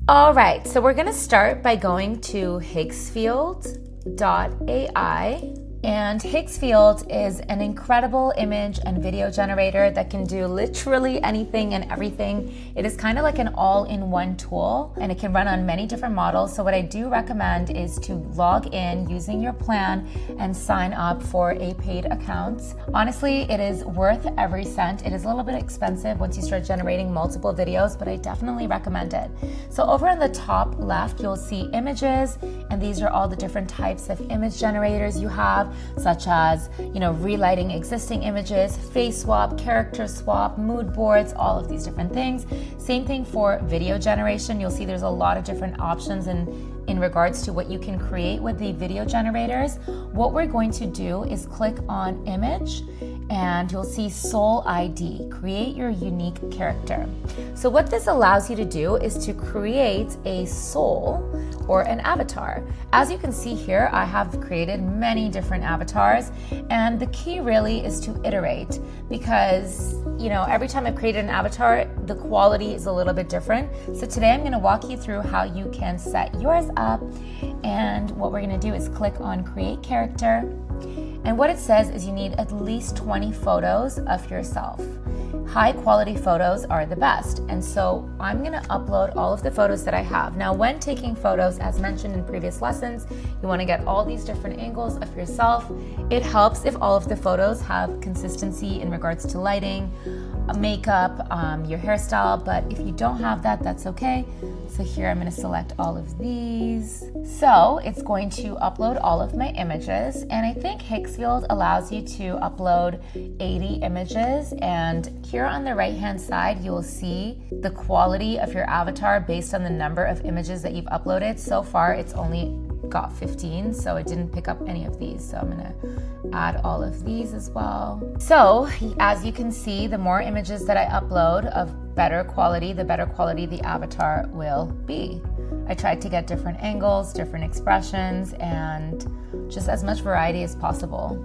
All right, so we're gonna start by going to Higgsfield.ai. And Higgsfield is an incredible image and video generator that can do literally anything and everything. It is kind of like an all-in-one tool, and it can run on many different models. So what I do recommend is to log in using your plan and sign up for a paid account. Honestly, it is worth every cent. It is a little bit expensive once you start generating multiple videos, but I definitely recommend it. So over on the top left, you'll see images, and these are all the different types of image generators you have, such as, relighting existing images, face swap, character swap, mood boards, all of these different things. Same thing for video generation. You'll see there's a lot of different options in regards to what you can create with the video generators. What we're going to do is click on image, and you'll see Soul ID, create your unique character. So what this allows you to do is to create a soul or an avatar. As you can see here, I have created many different avatars, and the key really is to iterate, because every time I've created an avatar, the quality is a little bit different. So today I'm gonna walk you through how you can set yours up, and what we're gonna do is click on create character. And what it says is you need at least 20 photos of yourself. High quality photos are the best. And so I'm gonna upload all of the photos that I have. Now, when taking photos, as mentioned in previous lessons, you wanna get all these different angles of yourself. It helps if all of the photos have consistency in regards to lighting, makeup, your hairstyle, but if you don't have that, that's okay. So here I'm gonna select all of these. So it's going to upload all of my images, and I think Higgsfield allows you to upload 80 images, and here on the right-hand side, you will see the quality of your avatar based on the number of images that you've uploaded. So far, it's only got 15, so it didn't pick up any of these. So I'm gonna add all of these as well. So as you can see, the more images that I upload of better quality, the better quality the avatar will be. I tried to get different angles, different expressions, and just as much variety as possible.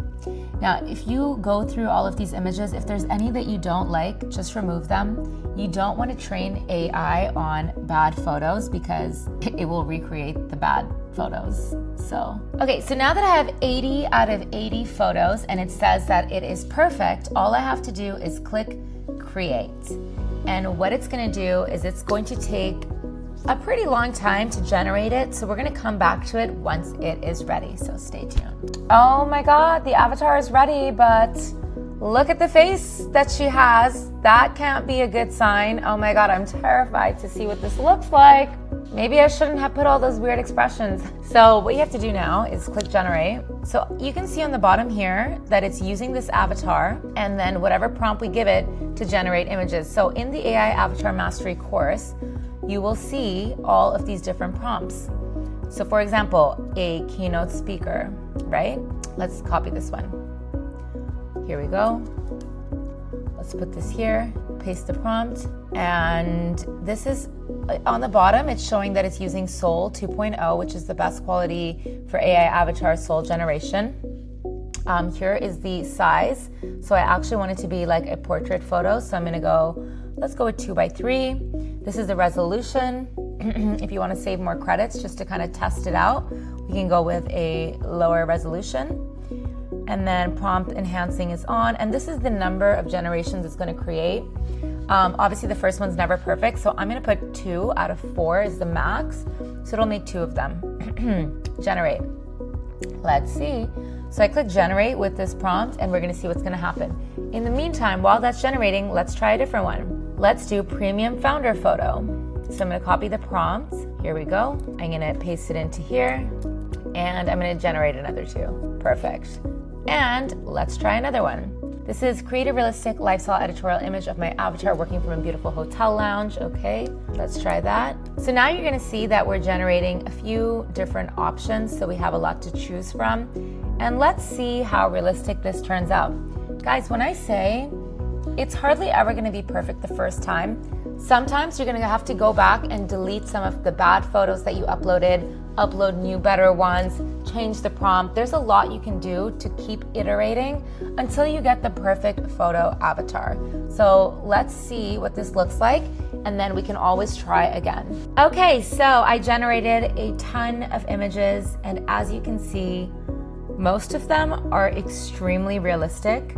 Now, if you go through all of these images, if there's any that you don't like, just remove them. You don't want to train AI on bad photos because it will recreate the bad photos. So now that I have 80 out of 80 photos and it says that it is perfect, all I have to do is click create. And what it's going to do is it's going to take a pretty long time to generate it, so we're going to come back to it once it is ready, so stay tuned. Oh my god, the avatar is ready, but look at the face that she has. That can't be a good sign. Oh my god, I'm terrified to see what this looks like. Maybe I shouldn't have put all those weird expressions. So what you have to do now is click generate. So you can see on the bottom here that it's using this avatar and then whatever prompt we give it to generate images. So in the AI Avatar Mastery course, you will see all of these different prompts. So for example, a keynote speaker, right? Let's copy this one. Here we go. Let's put this here, paste the prompt, and this is on the bottom, it's showing that it's using Soul 2.0, which is the best quality for AI avatar soul generation. Here is the size. So I actually want it to be like a portrait photo. So I'm gonna go, let's go with 2:3. This is the resolution. If you wanna save more credits just to kind of test it out, we can go with a lower resolution. And then prompt enhancing is on. And this is the number of generations it's gonna create. Obviously the first one's never perfect, so I'm gonna put 2 out of 4 is the max. So it'll make 2 of them. Generate. Let's see. So I click generate with this prompt and we're gonna see what's gonna happen. In the meantime, while that's generating, let's try a different one. Let's do premium founder photo. So I'm gonna copy the prompt. Here we go. I'm gonna paste it into here and I'm gonna generate another 2. Perfect. And let's try another one. This is create a realistic lifestyle editorial image of my avatar working from a beautiful hotel lounge. Okay, let's try that. So now you're gonna see that we're generating a few different options, so we have a lot to choose from. And let's see how realistic this turns out. Guys, when I say it's hardly ever gonna be perfect the first time, sometimes you're gonna have to go back and delete some of the bad photos that you uploaded, upload new better ones, change the prompt. There's a lot you can do to keep iterating until you get the perfect photo avatar. So let's see what this looks like. and then we can always try again. Okay, so I generated a ton of images, and as you can see, most of them are extremely realistic.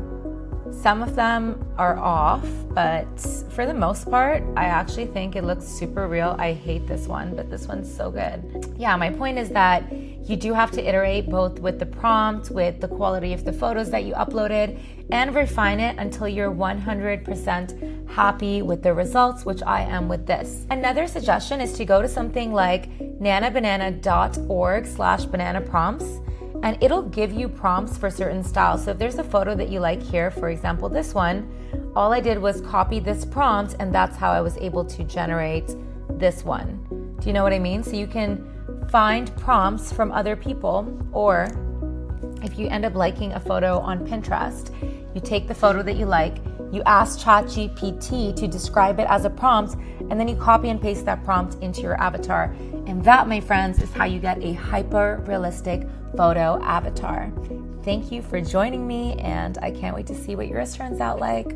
Some of them are off, but for the most part, I actually think it looks super real. I hate this one, but this one's so good. Yeah, my point is that you do have to iterate both with the prompt, with the quality of the photos that you uploaded, and refine it until you're 100% happy with the results, which I am with this. Another suggestion is to go to something like nanabanana.org/banana prompts, and it'll give you prompts for certain styles. So if there's a photo that you like here, for example, this one, all I did was copy this prompt, and that's how I was able to generate this one. Do you know what I mean? So you can find prompts from other people, or if you end up liking a photo on Pinterest, you take the photo that you like, you ask ChatGPT to describe it as a prompt, and then you copy and paste that prompt into your avatar. And that, my friends, is how you get a hyper-realistic photo avatar. Thank you for joining me, and I can't wait to see what yours turns out like.